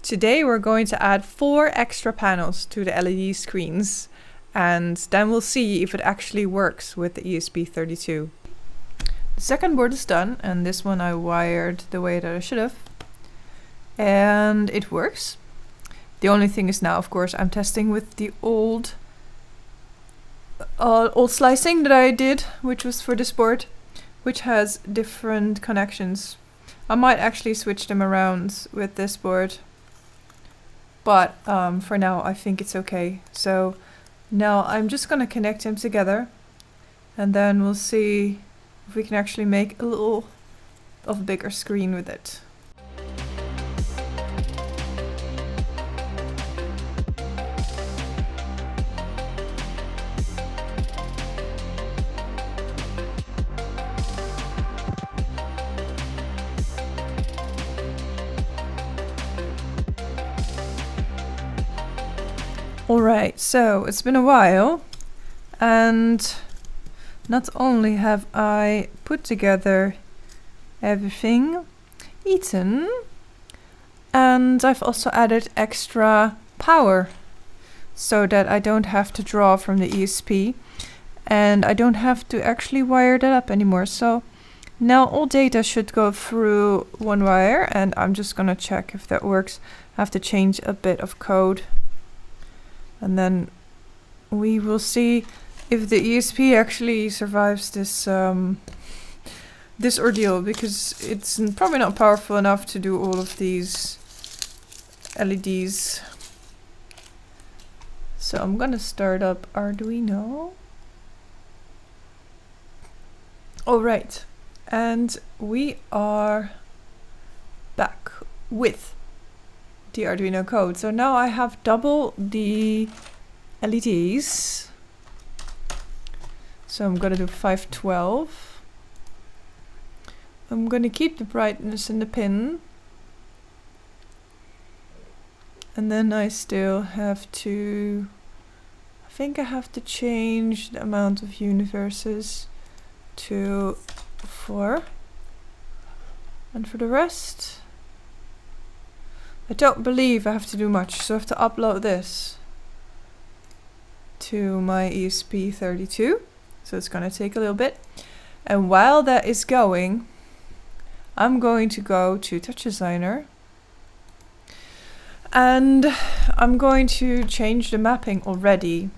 Today we're going to add 4 extra panels to the LED screens, and then we'll see if it actually works with the ESP32. The second board is done, and this one I wired the way that I should have, and it works. The only thing is now, of course, I'm testing with the old slicing that I did, which was for this board, which has different connections. I might actually switch them around with this board, but for now I think it's okay. So now I'm just gonna connect them together, and then we'll see if we can actually make a little of a bigger screen with it. Alright, so it's been a while, and not only have I put together everything, eaten, and I've also added extra power so that I don't have to draw from the ESP, and I don't have to actually wire that up anymore. So now all data should go through one wire, and I'm just gonna check if that works. I have to change a bit of code. And then we will see if the ESP actually survives this this ordeal, because it's probably not powerful enough to do all of these LEDs. So I'm gonna start up Arduino. Alright, and we are back with the Arduino code. So now I have double the LEDs. So I'm gonna do 512. I'm gonna keep the brightness in the pin. And then I still have to, I think I have to change the amount of universes to 4. And for the rest, I don't believe I have to do much, so I have to upload this to my ESP32. So it's gonna take a little bit. And while that is going, I'm going to go to Touch Designer, and I'm going to change the mapping already.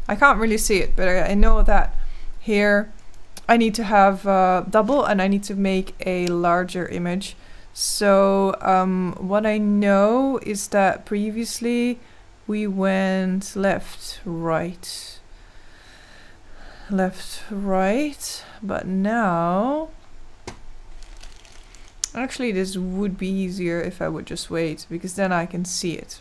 I can't really see it, but I know that here I need to have double, and I need to make a larger image. So what I know is that previously we went left, right, but now actually this would be easier if I would just wait, because then I can see it.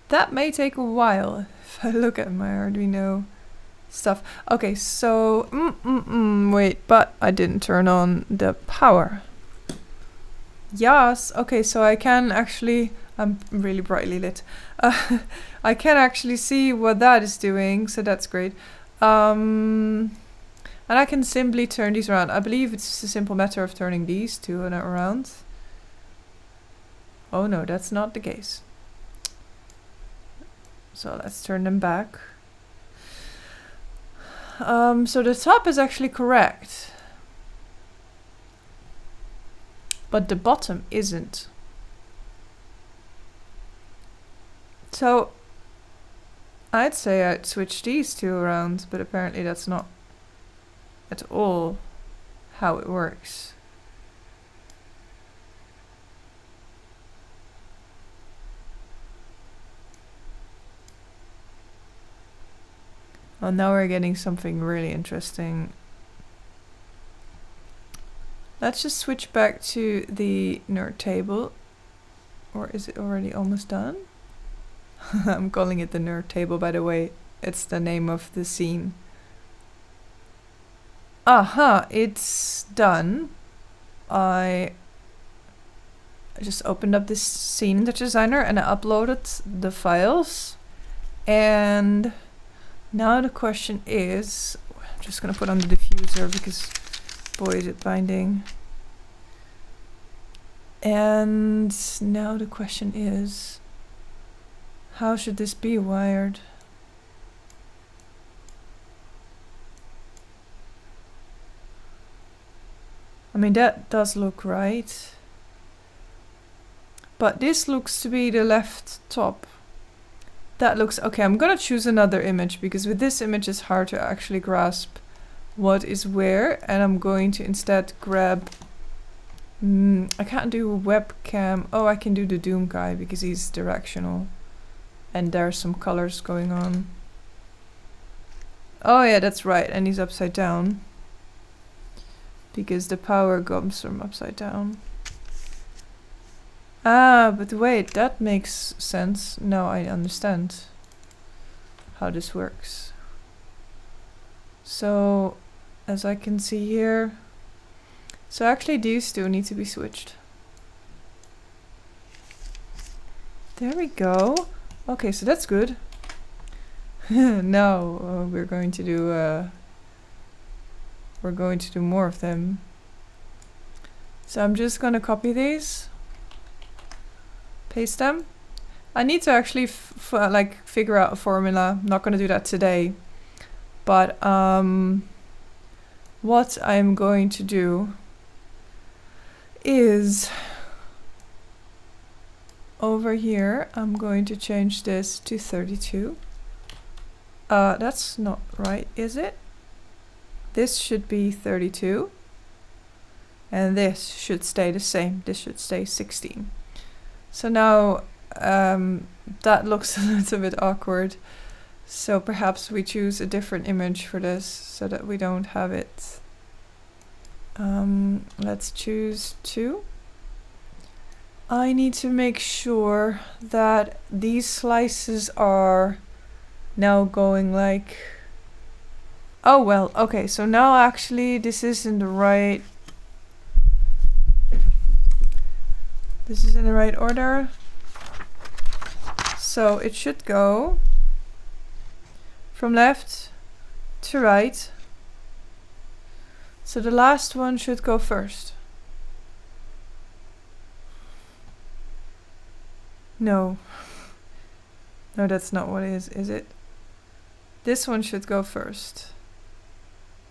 That may take a while if I look at my Arduino stuff. Okay, so wait, but I didn't turn on the power. Yes, okay, so I can actually, I'm really brightly lit. I can actually see what that is doing, so that's great. And I can simply turn these around. I believe it's just a simple matter of turning these two around. Oh no, that's not the case. So let's turn them back. So the top is actually correct, but the bottom isn't. So I'd say I'd switch these two around, but apparently that's not at all how it works. Well, now we're getting something really interesting. Let's just switch back to the nerd table. Or is it already almost done? I'm calling it the nerd table, by the way. It's the name of the scene. Aha, it's done. I just opened up this scene in Touch Designer and I uploaded the files. And now the question is, I'm just gonna put on the diffuser because boy is it binding. And now the question is, how should this be wired? I mean, that does look right. But this looks to be the left top. That looks okay. I'm gonna choose another image because with this image it's hard to actually grasp what is where, and I'm going to instead grab I can't do a webcam. Oh, I can do the Doom guy because he's directional and there's some colors going on. Oh yeah, that's right, and he's upside down because the power comes from upside down. Ah, but wait, that makes sense. Now I understand how this works. So, as I can see here, so actually these two need to be switched. There we go. Okay, so that's good. Now we're going to do more of them. So I'm just gonna copy these. Paste them. I need to actually like figure out a formula. I'm not going to do that today. But what I'm going to do is over here I'm going to change this to 32. That's not right, is it? This should be 32. And this should stay the same. This should stay 16. So now that looks a little bit awkward. So perhaps we choose a different image for this so that we don't have it. Let's choose 2. I need to make sure that these slices are now going like... Oh well, okay, so now actually this is in the right... This is in the right order. So it should go from left to right. So the last one should go first. No. No, that's not what it is it? This one should go first.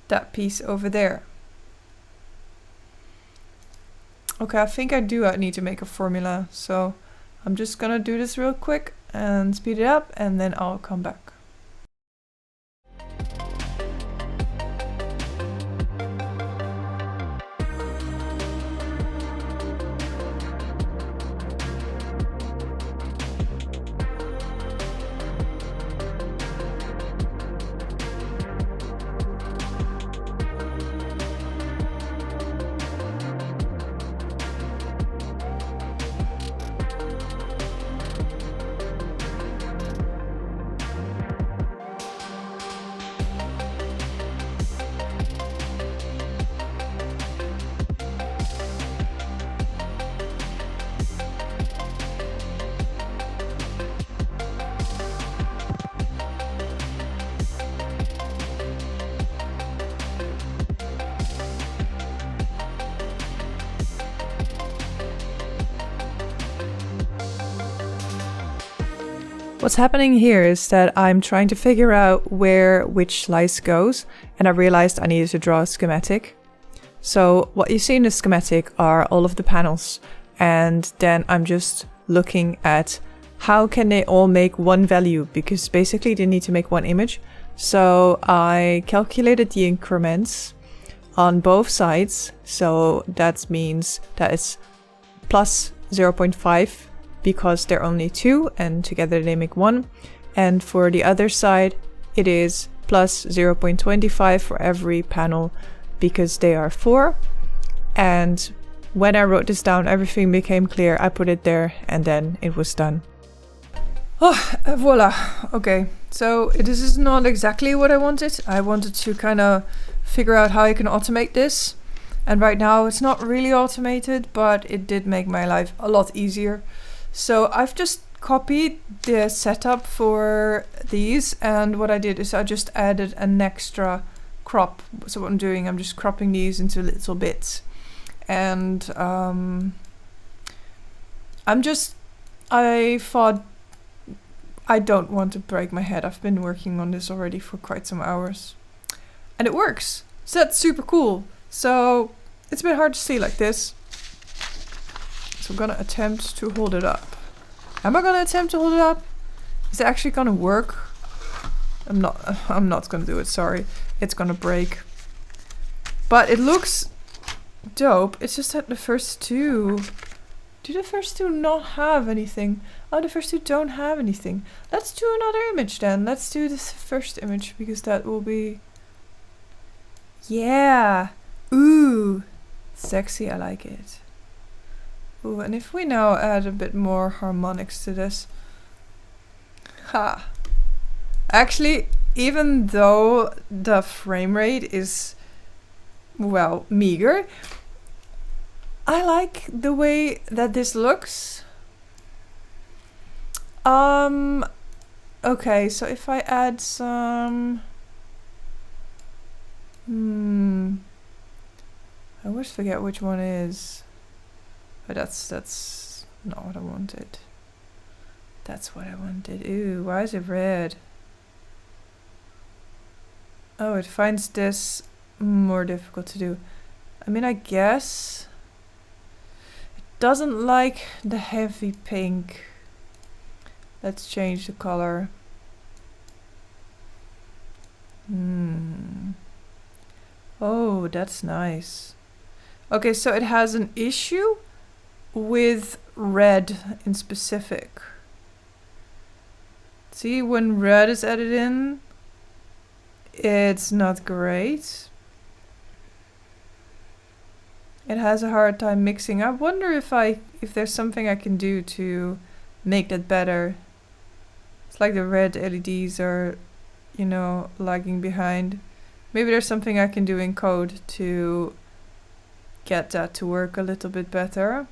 That piece over there. Okay, I think I need to make a formula, so I'm just gonna do this real quick and speed it up, and then I'll come back. What's happening here is that I'm trying to figure out where which slice goes, and I realized I needed to draw a schematic. So what you see in the schematic are all of the panels, and then I'm just looking at how can they all make one value, because basically they need to make one image. So I calculated the increments on both sides, so that means that it's plus 0.5 because they're only 2 and together they make 1, and for the other side it is plus 0.25 for every panel because they are 4. And when I wrote this down, everything became clear. I put it there and then it was done. Oh, voila. Okay, so this is not exactly what I wanted. I wanted to kind of figure out how I can automate this, and right now it's not really automated, but it did make my life a lot easier. So I've just copied the setup for these, and what I did is I just added an extra crop. So what I'm doing, I'm just cropping these into little bits, and I thought I don't want to break my head. I've been working on this already for quite some hours. And it works. So that's super cool. So it's a bit hard to see like this. So I'm gonna attempt to hold it up. Am I gonna attempt to hold it up? Is it actually gonna work? I'm not gonna do it, sorry. It's gonna break. But it looks dope. It's just that the first two... Do the first two not have anything? Oh, the first two don't have anything. Let's do another image then. Let's do this first image because that will be... Yeah! Ooh! Sexy, I like it. Ooh, and if we now add a bit more harmonics to this... Ha! Actually, even though the frame rate is, well, meager, I like the way that this looks. Okay, so if I add some... I always forget which one is. But that's not what I wanted. That's what I wanted. Ooh, why is it red? Oh, it finds this more difficult to do. I mean, I guess... It doesn't like the heavy pink. Let's change the color. Oh, that's nice. Okay, so it has an issue with red in specific. See, when red is added in, it's not great. It has a hard time mixing. I wonder if there's something I can do to make that better. It's like the red LEDs are, you know, lagging behind. Maybe there's something I can do in code to get that to work a little bit better.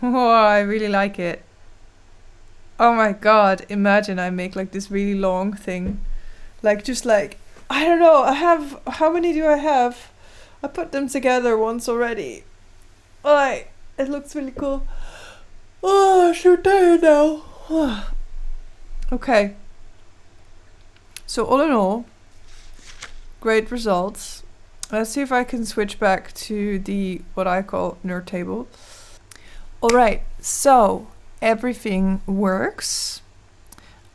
Oh, I really like it. Oh my god, imagine I make like this really long thing. Like just like, I don't know, how many do I have? I put them together once already. Oh, it looks really cool. Oh, I'm so tired now. Okay. So all in all, great results. Let's see if I can switch back to the, what I call nerd table. Alright, so everything works.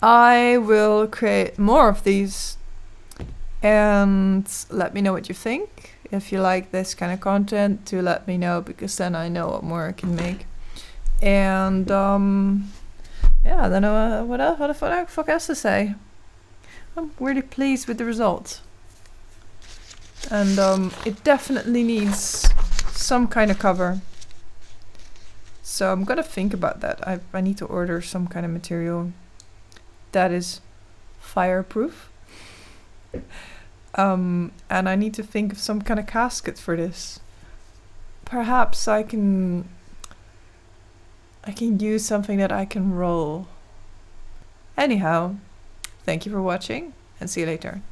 I will create more of these and let me know what you think. If you like this kind of content, do let me know because then I know what more I can make. And yeah, I don't know what the fuck else to say. I'm really pleased with the result. And it definitely needs some kind of cover. So I'm gonna think about that. I need to order some kind of material that is fireproof. And I need to think of some kind of casket for this. Perhaps I can use something that I can roll. Anyhow, thank you for watching and see you later.